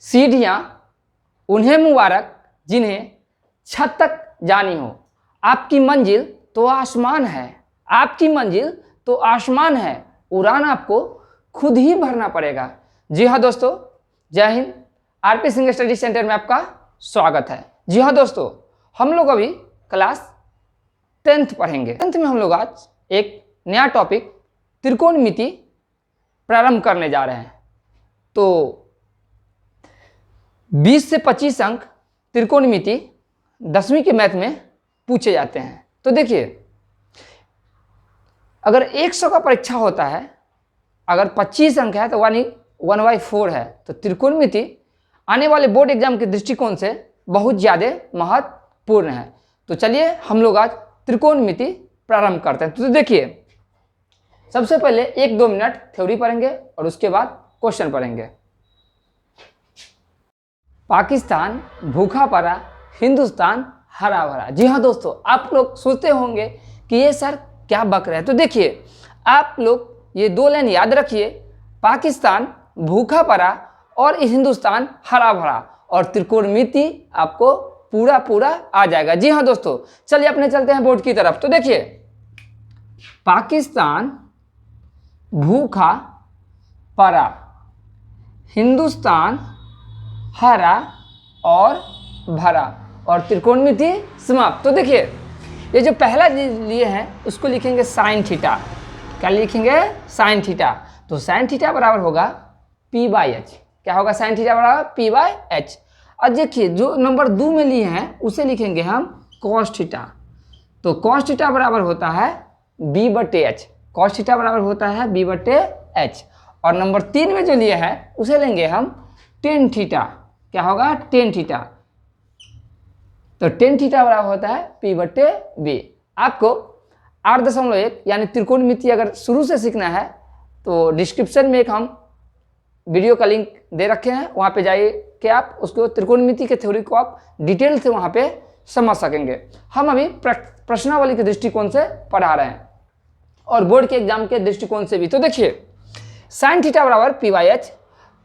सीढ़ियाँ उन्हें मुबारक जिन्हें छत तक जानी हो। आपकी मंजिल तो आसमान है, आपकी मंजिल तो आसमान है, उड़ान आपको खुद ही भरना पड़ेगा। जी हाँ दोस्तों, जय Hind. RP Singh study centre में आपका स्वागत है। जी हाँ दोस्तों, हम लोग अभी क्लास 10th पढ़ेंगे। 10th में हम लोग आज एक नया टॉपिक त्रिकोणमिति प्रारंभ करने जा रहे हैं। तो 20 से 25 अंक त्रिकोणमिति 10वीं के मैथ में पूछे जाते हैं। तो देखिए, अगर 100 का परीक्षा होता है, अगर 25 अंक है तो 1/4 है। तो त्रिकोणमिति आने वाले बोर्ड एग्जाम के दृष्टिकोण से बहुत ज़्यादा महत्वपूर्ण है। तो चलिए हम लोग आज त्रिकोणमिति प्रारंभ करते हैं। तो देखिए, सबसे पहले 1-2 मिनट थ्योरी पढ़ेंगे और उसके बाद क्वेश्चन पढ़ेंगे। पाकिस्तान भूखा पड़ा, हिंदुस्तान हरा भरा। जी हाँ दोस्तों, आप लोग सोचते होंगे कि ये सर क्या बक रहे हैं। तो देखिए, आप लोग ये 2 लाइन याद रखिए, पाकिस्तान भूखा पड़ा और हिंदुस्तान हरा भरा, और त्रिकोणमिति आपको पूरा आ जाएगा। जी हाँ दोस्तों, चलिए अपने चलते हैं बोर्ड की तरफ। तो देखिए, पाकिस्तान भूखा पड़ा, हिंदुस्तान हरा और भरा, और त्रिकोणमिति समाप्त। तो देखिए, ये जो पहला लिए हैं उसको लिखेंगे साइन थीटा। क्या लिखेंगे? Sine theta. तो साइन थीटा बराबर होगा P/H। क्या होगा? साइन थीटा बराबर P/H। और देखिए, जो नंबर 2 में लिए हैं उसे लिखेंगे हम कॉस थीटा। तो कॉस थीटा बराबर होता है B/H। कॉस थीटा बराबर होता है B/H। और नंबर 3 में जो लिए हैं उसे लेंगे हम टेन थीटा। क्या होगा? Tan theta. तो टेन थीटा बराबर होता है P/B। आपको 8.1 यानी त्रिकोणमिति अगर शुरू से सीखना है तो डिस्क्रिप्शन में एक हम वीडियो का लिंक दे रखे हैं, वहाँ पे जाइए कि आप उसको त्रिकोणमिति के थ्योरी को आप डिटेल से वहाँ पे समझ सकेंगे। हम अभी प्रश्नावली के दृष्टिकोण से पढ़ा रहे हैं और बोर्ड के एग्जाम के दृष्टिकोण से भी। तो देखिए, साइन थीटा बराबर P/H,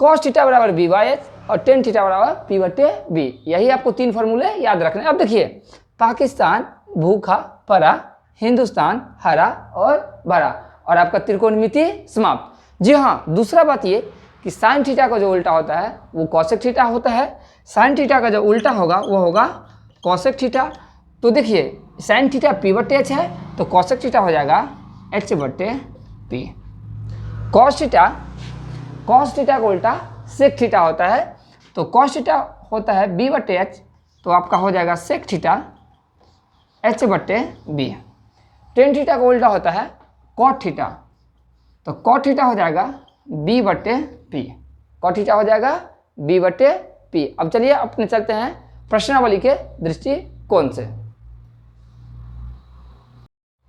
कॉस थीटा बराबर B/H और टेन थीटा बराबर P/B। यही आपको 3 फॉर्मूले याद रखने। अब देखिए, पाकिस्तान भूखा पड़ा, हिंदुस्तान हरा और भरा, और आपका त्रिकोणमिति समाप्त। जी हाँ, दूसरा बात ये कि साइन थीटा का जो उल्टा होता है वो कॉसेक थीटा होता है। साइन थीटा का जो उल्टा होगा वो होगा कॉसेक थीटा। तो देखिए, साइन थीटा P/H है तो कॉसेक थीटा हो जाएगा H/P। कॉस थीटा का उल्टा सेक थीटा होता है। तो कॉस थीटा होता है B/H, तो आपका हो जाएगा sec theta H/B। Tan theta का उल्टा होता है कॉट थीटा, तो कॉट थीटा हो जाएगा B/P। कॉट थीटा हो जाएगा B/P। अब चलिए अपने चलते हैं प्रश्नावली के दृष्टिकोण से।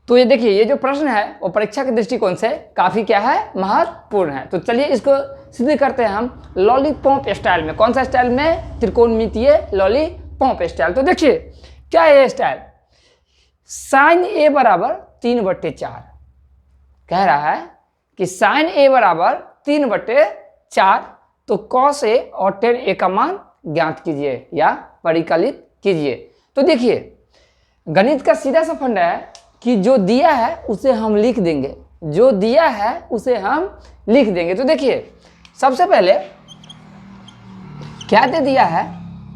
तो ये देखिए, ये जो प्रश्न है वो परीक्षा के दृष्टिकोण से काफ़ी क्या है? महत्वपूर्ण है। तो चलिए इसको सिद्ध करते हैं हम लॉलीपॉप स्टाइल में। कौन सा स्टाइल में? त्रिकोणमितीय लॉलीपॉप स्टाइल। तो देखिए, क्या है ये स्टाइल? साइन A बराबर 3/4 कह रहा है कि साइन A बराबर 3/4, तो कॉस A और टेन A का मान ज्ञात कीजिए या परिकलित कीजिए। तो देखिए, गणित का सीधा सा फंडा है कि जो दिया है उसे हम लिख देंगे, जो दिया है उसे हम लिख देंगे। तो देखिए, सबसे पहले क्या दे दिया है?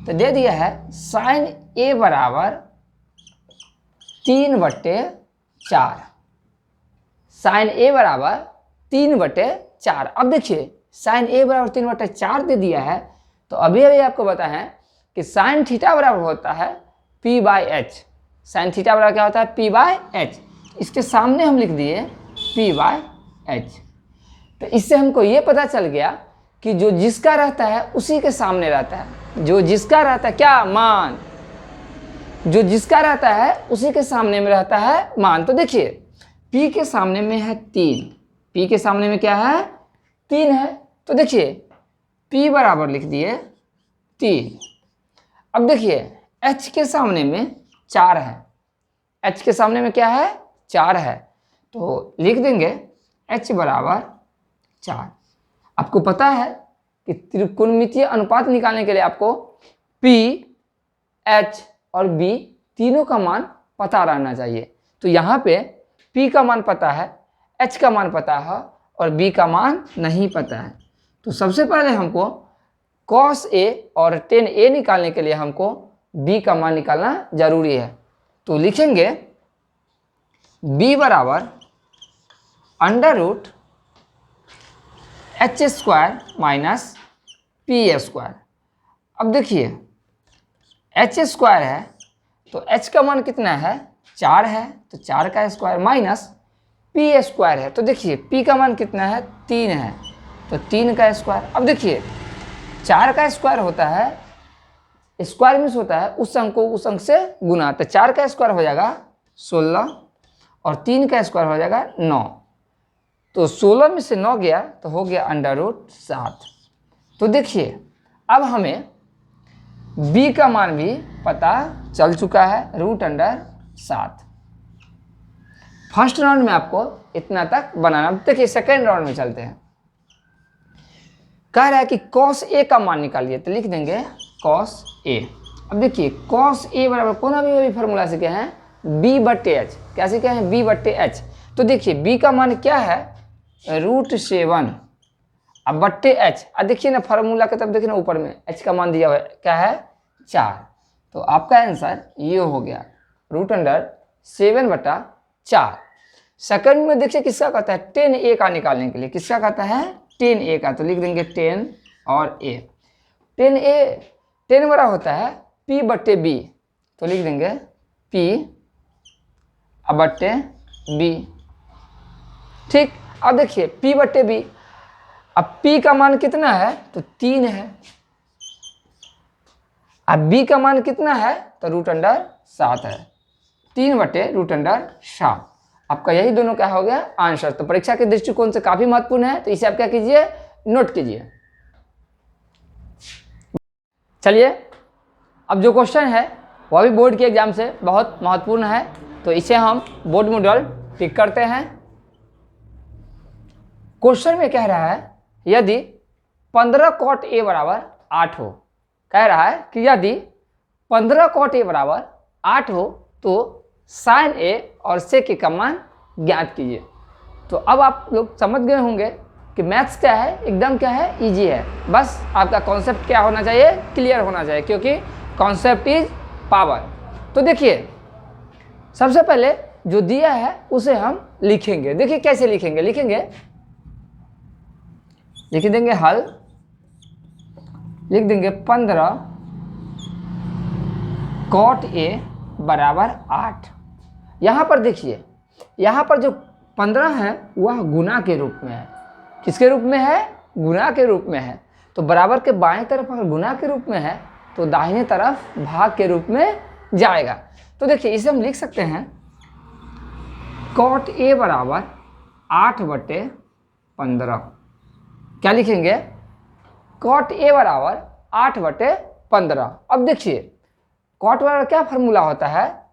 तो दे दिया है साइन A बराबर 3/4। साइन A बराबर 3/4। अब देखिए, साइन A बराबर 3/4 दे दिया है, तो अभी आपको पता है कि साइन थीटा बराबर होता है P/H। साइन थीटा बराबर क्या होता है? P/H। इसके सामने हम लिख दिए P/H। तो इससे हमको ये पता चल गया कि जो जिसका रहता है उसी के सामने रहता है। जो जिसका रहता है क्या? मान। जो जिसका रहता है उसी के सामने में रहता है मान। तो देखिए, P के सामने में है 3। P के सामने में क्या है? 3 है। तो देखिए, P बराबर लिख दिए 3। अब देखिए, H के सामने में 4 है। H के सामने में क्या है? 4 है। तो लिख देंगे H बराबर 4। आपको पता है कि त्रिकोणमितीय अनुपात निकालने के लिए आपको P, H और B तीनों का मान पता रहना चाहिए। तो यहाँ पे P का मान पता है, H का मान पता है और B का मान नहीं पता है। तो सबसे पहले हमको cos A और tan A निकालने के लिए हमको B का मान निकालना जरूरी है। तो लिखेंगे B बराबर under root H square minus P square. अब देखिए एच स्क्वायर है तो h का मान कितना है, 4 है, तो 4 का स्क्वायर माइनस पी स्क्वायर है, तो देखिए p का मान कितना है, 3 है, तो 3 का स्क्वायर। अब देखिए 4 का स्क्वायर होता है, स्क्वायर मीन्स होता है उस अंक को उस अंक से गुना, तो 4 का स्क्वायर हो जाएगा 16 और 3 का स्क्वायर हो जाएगा 9, तो 16 में से 9 गया तो हो गया अंडर रूट 7। तो देखिए अब हमें b का मान भी पता चल चुका है, रूट अंडर 7। फर्स्ट राउंड में आपको इतना तक बनाना। देखिए सेकेंड राउंड में चलते हैं। कह रहा है कि cos a का मान निकालिए, तो लिख देंगे cos a। अब देखिए cos a बराबर कौन अभी फॉर्मूला सीखे हैं, b बट्टे h। क्या सीखे हैं, b बट्टे h। तो देखिए b का मान क्या है, रूट 7, अब बट्टे h। अब देखिए ना फार्मूला के तब देखिए ना ऊपर में h का मान दिया हुआ है, क्या है 4। तो आपका आंसर ये हो गया रूट अंडर 7/4। सेकंड में देखिए किसका कहता है, tan a का निकालने के लिए किसका कहता है, tan a का, तो लिख देंगे tan और a। tan बड़ा होता है p बट्टे b, तो लिख देंगे p बट्टे b। ठीक, अब देखिए p बट्टे b, अब p का मान कितना है, तो 3 है, अब b का मान कितना है, तो रूट अंडर 7 है, 3 बट्टे रूट अंडर 7। आपका यही दोनों क्या हो गया आंसर। तो परीक्षा के दृष्टिकोण से काफी महत्वपूर्ण है, तो इसे आप क्या कीजिए, नोट कीजिए। चलिए अब जो क्वेश्चन है वह भी बोर्ड के एग्जाम से बहुत महत्वपूर्ण है, तो इसे हम बोर्ड मॉडल टिक करते हैं। क्वेश्चन में कह रहा है यदि 15 cot a बराबर 8 हो, कह रहा है कि यदि 15 cot a बराबर 8 हो तो sin a और sec a का मान ज्ञात कीजिए। तो अब आप लोग समझ गए होंगे कि मैथ्स क्या है, एकदम क्या है, इजी है। बस आपका कॉन्सेप्ट क्या होना चाहिए, क्लियर होना चाहिए, क्योंकि कॉन्सेप्ट इज पावर। तो देखिए सबसे पहले जो दिया है उसे हम लिखेंगे। देखिए कैसे लिखेंगे, लिख देंगे हल, लिख देंगे 15 cot a बराबर 8। यहाँ पर देखिए, यहाँ पर जो 15 है वह गुना के रूप में है। किसके रूप में है, गुना के रूप में है। तो बराबर के बाएं तरफ अगर गुना के रूप में है तो दाहिने तरफ भाग के रूप में जाएगा। तो देखिए इसे हम लिख सकते हैं cot a बराबर 8/15। क्या लिखेंगे, cot a बराबर 8/15। अब देखिए cot बराबर क्या फार्मूला होता है,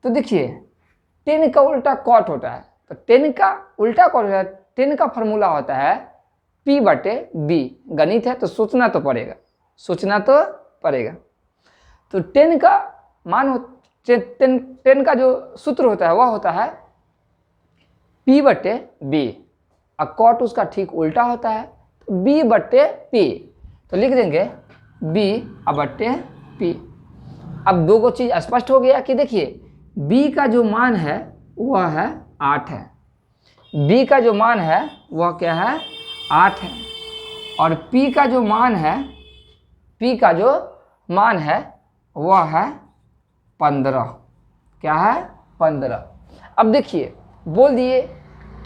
तो देखिए tan का उल्टा cot होता है, तो tan का उल्टा cot होता है, tan का फार्मूला होता है p/b। गणित है तो सोचना तो पड़ेगा। तो tan का मान tan का जो सूत्र होता है वह होता है p/b, और cot उसका ठीक उल्टा होता है, तो b/p। तो लिख देंगे b/p। अब दो को चीज स्पष्ट हो गया कि देखिए b का जो मान है वह है 8 है, b का जो मान है वह क्या है 8 है, और p का जो मान है वह है 15। क्या है 15। अब देखिए बोल दिए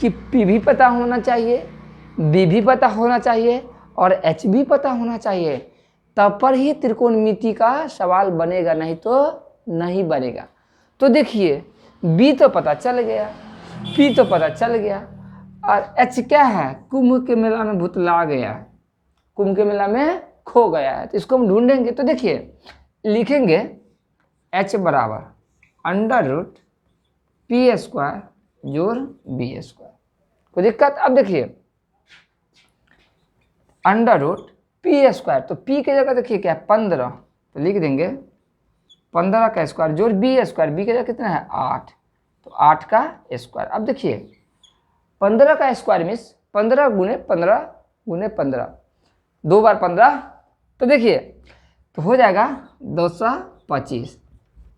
कि p भी पता होना चाहिए, b भी पता होना चाहिए और h भी पता होना चाहिए, तब पर ही त्रिकोणमिति का सवाल बनेगा, नहीं तो नहीं बनेगा। तो देखिए b तो पता चल गया, p तो पता चल गया, और h क्या है, कुंभ के मेला में भुतला गया, कुंभ के मेला में खो गया है, तो इसको हम ढूंढेंगे। तो देखिए लिखेंगे h बराबर अंडर रूट p स्क्वायर जोड़ b स्क्वायर। कोई दिक्कत। अब देखिए अंडर रूट पी स्क्वायर, तो पी की जगह देखिए क्या है 15, तो लिख देंगे 15 का स्क्वायर जोड़ बी स्क्वायर, बी की जगह कितना है 8, तो 8 का स्क्वायर। अब देखिए 15 का स्क्वायर मीन्स 15 गुने 15 गुने 15, 2 बार 15, तो देखिए तो हो जाएगा 225।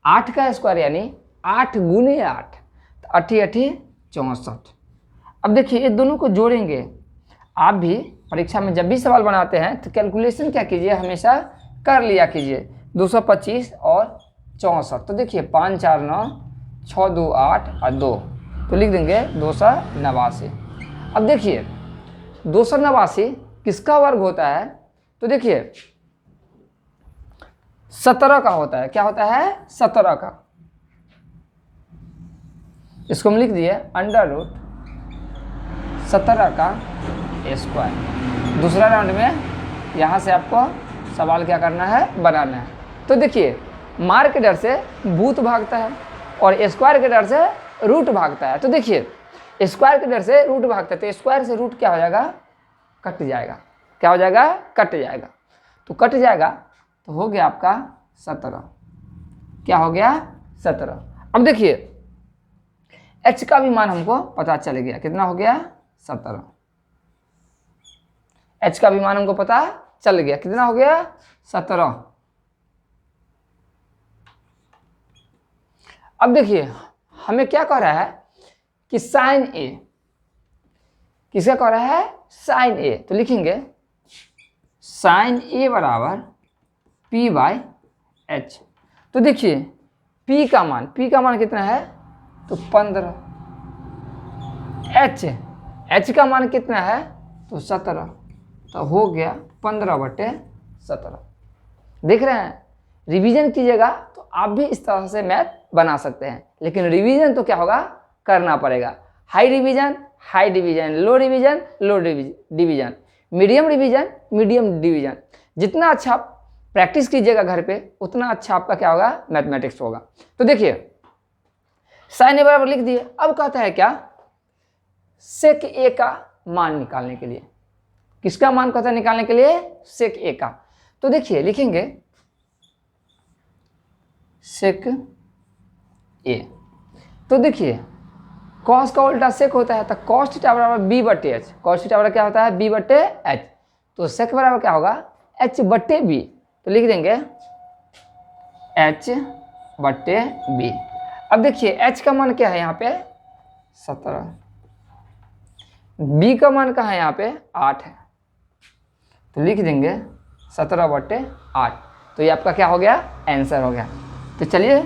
8 का स्क्वायर यानी 8 गुने 8, तो 8 8 64। अब देखिए ये दोनों को जोड़ेंगे। आप भी परीक्षा में जब भी सवाल बनाते हैं तो कैलकुलेशन क्या कीजिए, हमेशा कर लिया कीजिए 225 और 64। तो देखिए 5 4 9 6 2 8 और 2, तो लिख देंगे 289। अब देखिए 289 किसका वर्ग होता है, तो देखिए 17 का होता है। क्या होता है 17 का। इसको हम लिख दिए अंडर रूट 17 का स्क्वायर। दूसरा राउंड में यहाँ से आपको सवाल क्या करना है, बनाना है। तो देखिए मार के डर से भूत भागता है और स्क्वायर के डर से रूट भागता है। तो देखिए स्क्वायर के डर से रूट भागता है, तो स्क्वायर से रूट क्या हो जाएगा, कट जाएगा। क्या हो जाएगा, कट जाएगा। तो कट जाएगा तो हो गया आपका 17। क्या हो गया 17। अब देखिए h का भी मान हमको पता चल गया, कितना हो गया 17। h का भी मान हमको पता चल गया, कितना हो गया 17। अब देखिए हमें क्या कह रहा है कि साइन ए, किसका कह रहा है साइन ए, तो लिखेंगे साइन ए बराबर पी बाई एच। तो देखिए p का मान कितना है, तो 15। h का मान कितना है, तो 17, तो हो गया 15/17। देख रहे हैं, रिवीजन कीजिएगा तो आप भी इस तरह से मैथ बना सकते हैं, लेकिन रिवीजन तो क्या होगा, करना पड़ेगा। High division high division, low division low division, medium division medium division. जितना अच्छा प्रैक्टिस कीजिएगा घर पे उतना अच्छा आपका क्या होगा, मैथमेटिक्स होगा। तो देखिए साइन ए बराबर लिख दिए। अब कहता है क्या, सेक ए का मान निकालने के लिए। किसका मान कहता है निकालने के लिए, सेक ए का। तो देखिए लिखेंगे सेक ए। तो देखिए कॉस का उल्टा सेक होता है, तो कॉस थीटा बराबर बी बटे एच। कॉस थीटा बराबर क्या होता है, बी बटे एच। तो सेक बराबर क्या होगा, एच बटे बी। तो लिख देंगे एच बटे बी। अब देखिए एच का मान क्या है यहाँ पे 17, बी का मान कहाँ है यहाँ पे 8 है, तो लिख देंगे 17/8। तो ये आपका क्या हो गया, आंसर हो गया। तो चलिए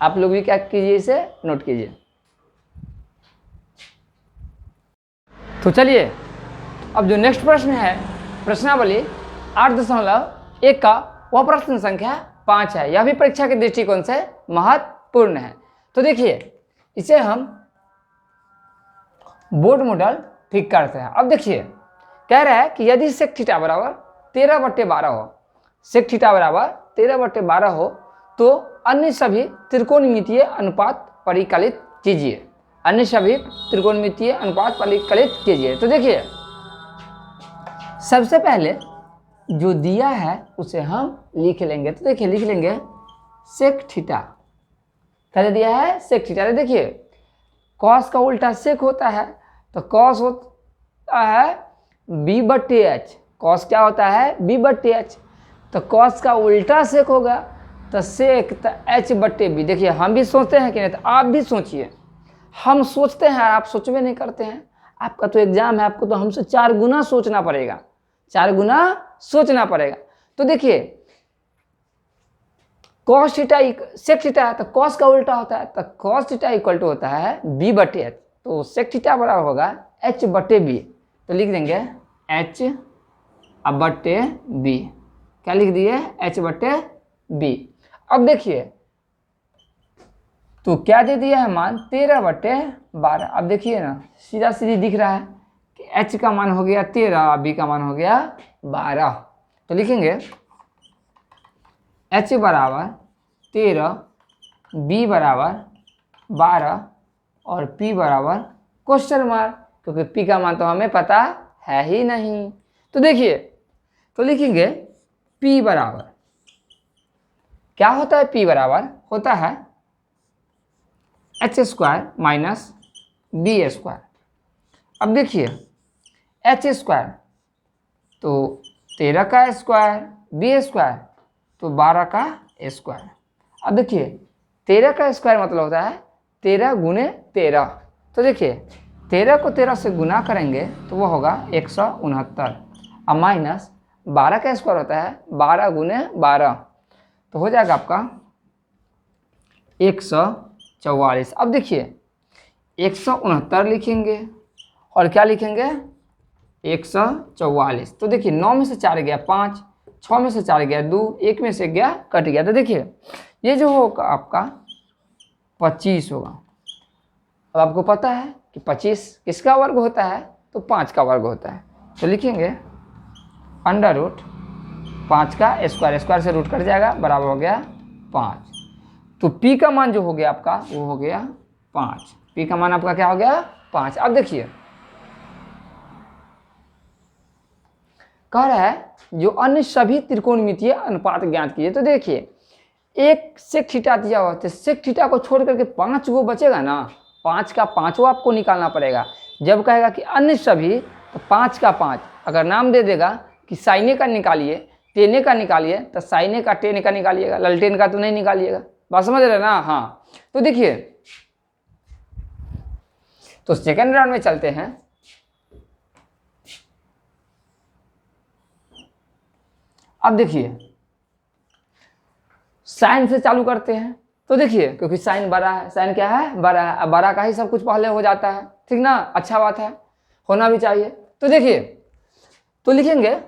आप लोग भी क्या कीजिए, इसे नोट कीजिए। तो चलिए अब जो नेक्स्ट प्रश्न है, प्रश्नावली 8.1 का वह प्रश्न संख्या 5 है। यह भी परीक्षा के दृष्टिकोण से महत्वपूर्ण है। तो देखिए इसे हम बोर्ड मॉडल ठीक करते हैं। अब देखिए कह रहा है कि यदि सेक थीटा बराबर 13/12 हो, सेक थीटा बराबर 13/12 हो, तो अन्य सभी त्रिकोणमितीय अनुपात परिकलित कीजिए। अन्य सभी त्रिकोणमितीय अनुपात परिकलित कीजिए। तो देखिए सबसे पहले जो दिया है उसे हम लिख लेंगे। तो देखिए लिख लेंगे सेक थीटा, क्या दिया है, सेक थीटा। देखिए कॉस का उल्टा सेक होता है, तो कॉस होता है बी बटे एच। कॉस क्या होता है, बी बटे एच। तो कॉस का उल्टा सेक होगा तो सेक तो एच बटे बी। देखिए हम भी सोचते हैं कि नहीं, तो आप भी सोचिए। हम सोचते हैं, आप सोचवे नहीं करते हैं। आपका तो एग्जाम है, आपको तो हमसे 4 गुना सोचना पड़ेगा, 4 गुना सोचना पड़ेगा। तो देखिए कॉस थीटा सेक थीटा है, तो कॉस का उल्टा होता है, तो कॉस थीटा इक्वल टू होता है बी बटे एच। तो सेक थीटा बराबर होगा एच बटे बी। तो लिख देंगे एच बटे बी। क्या लिख दिए, एच बटे बी। अब देखिए तो क्या दे दिया है मान 13/12। अब देखिए ना सीधा सीधी दिख रहा है कि h का मान हो गया 13, b का मान हो गया 12। तो लिखेंगे h बराबर 13, b बराबर 12 और p बराबर क्वेश्चन मार्क, क्योंकि p का मान तो हमें पता है ही नहीं। तो देखिए तो लिखेंगे P बराबर, क्या होता है P बराबर होता है h² माइनस b²। अब देखिए h² तो 13 का स्क्वायर, b² तो 12 का स्क्वायर। अब देखिए 13 का स्क्वायर मतलब होता है 13 गुने 13। तो देखिए 13 को 13 से गुना करेंगे तो वो होगा 169। अब माइनस 12 का स्क्वायर होता है 12 गुने 12, तो हो जाएगा आपका 144। अब देखिए 169 लिखेंगे और क्या लिखेंगे 144। तो देखिए 9 में से 4 गया 5, 6 में से 4 गया 2, 1 में से गया कट गया। तो देखिए ये जो होगा आपका 25 होगा। अब आपको पता है कि 25 किसका वर्ग होता है, तो 5 का वर्ग होता है। तो लिखेंगे अंडर रूट 5 का स्क्वायर, स्क्वायर से रूट कट जाएगा, बराबर हो गया 5। तो P का मान जो हो गया आपका वो हो गया 5। P का मान आपका क्या हो गया 5। अब देखिए कह रहा है जो अन्य सभी त्रिकोणमितीय अनुपात ज्ञात कीजिए। तो देखिए एक सेक थीटा दिया हुआ है, सेक थीटा को छोड़ करके 5 गो बचेगा ना, 5 का 5वां आपको निकालना पड़ेगा। जब कहेगा कि अन्य सभी तो 5 का 5, अगर नाम दे देगा कि साइने का निकालिए, टेने का निकालिए, तो साइने का टेने का निकालिएगा, ललटेन का तो नहीं निकालिएगा। बात समझ रहे ना। हाँ तो देखिए तो सेकेंड राउंड में चलते हैं। अब देखिए साइन से चालू करते हैं। तो देखिए क्योंकि साइन बड़ा है, साइन क्या है बड़ा है, अब बड़ा का ही सब कुछ पहले हो जाता है, ठीक ना, अच्छा बात है, होना भी चाहिए। तो देखिए तो लिखेंगे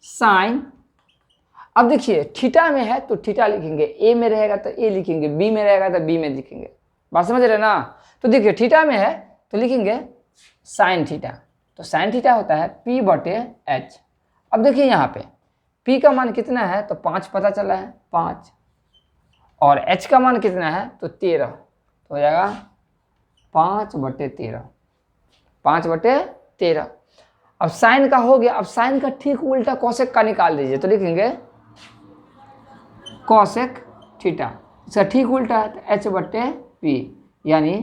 साइन। अब देखिए थीटा में है तो थीटा लिखेंगे, ए में रहेगा तो ए लिखेंगे, बी में रहेगा तो बी में लिखेंगे। बात समझ रहे ना। तो देखिए थीटा में है तो लिखेंगे साइन थीटा। तो साइन थीटा होता है P/H। अब देखिए यहाँ पे P का मान कितना है तो 5 पता चला है 5, और H का मान कितना है तो 13, तो हो जाएगा 5/13, 5/13। अब साइन का हो गया। अब साइन का ठीक उल्टा कोसेक का निकाल दीजिए। तो लिखेंगे कोसेक थीटा, इसका ठीक उल्टा है तो H/P यानी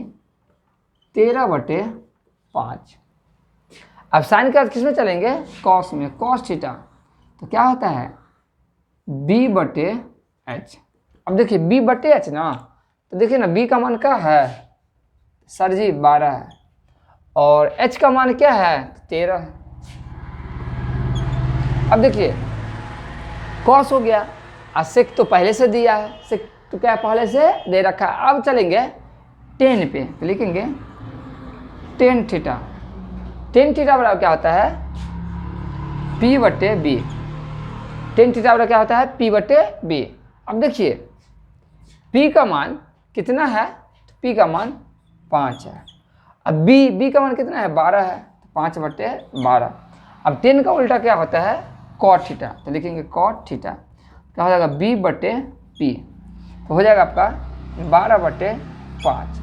13/5। अब साइन का किस में चलेंगे कॉस में, कॉस थीटा तो क्या होता है B/H। अब देखिए B/H ना, तो देखिए ना B का मान क्या है सर जी 12 है, और H का मान क्या है 13 है। अब देखिए कॉस हो गया, और सेक तो पहले से दिया है, सेक तो क्या पहले से दे रखा है। अब चलेंगे टेन पे, तो लिखेंगे टेन थीटा। टेन थीटा बराबर क्या होता है P/B। टेन थीटा बराबर क्या होता है P/B। अब देखिए P का मान कितना है तो P का मान 5 है। अब B का मान कितना है 12 है, तो 5/12। अब टेन का उल्टा क्या होता है कॉट थीटा, तो लिखेंगे कॉट थीटा, क्या हो जाएगा B/P, तो हो जाएगा आपका 12/5।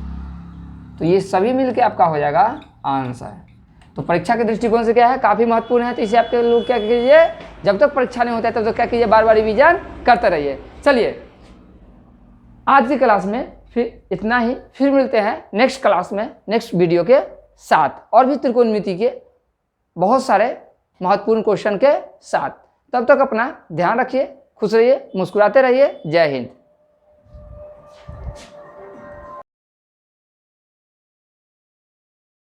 तो ये सभी मिलके आपका हो जाएगा आंसर। तो परीक्षा के दृष्टिकोण से क्या है काफ़ी महत्वपूर्ण है। तो इसे आपके लोग क्या कीजिए, जब तक परीक्षा नहीं होता है तब तक क्या कीजिए बार बार रिवीजन करते रहिए। चलिए आज की क्लास में फिर इतना ही, फिर मिलते हैं नेक्स्ट क्लास में नेक्स्ट वीडियो के साथ और भी त्रिकोणमिति के बहुत सारे महत्वपूर्ण क्वेश्चन के साथ। तब तक अपना ध्यान रखिए, खुश रहिए, मुस्कुराते रहिए। जय हिंद।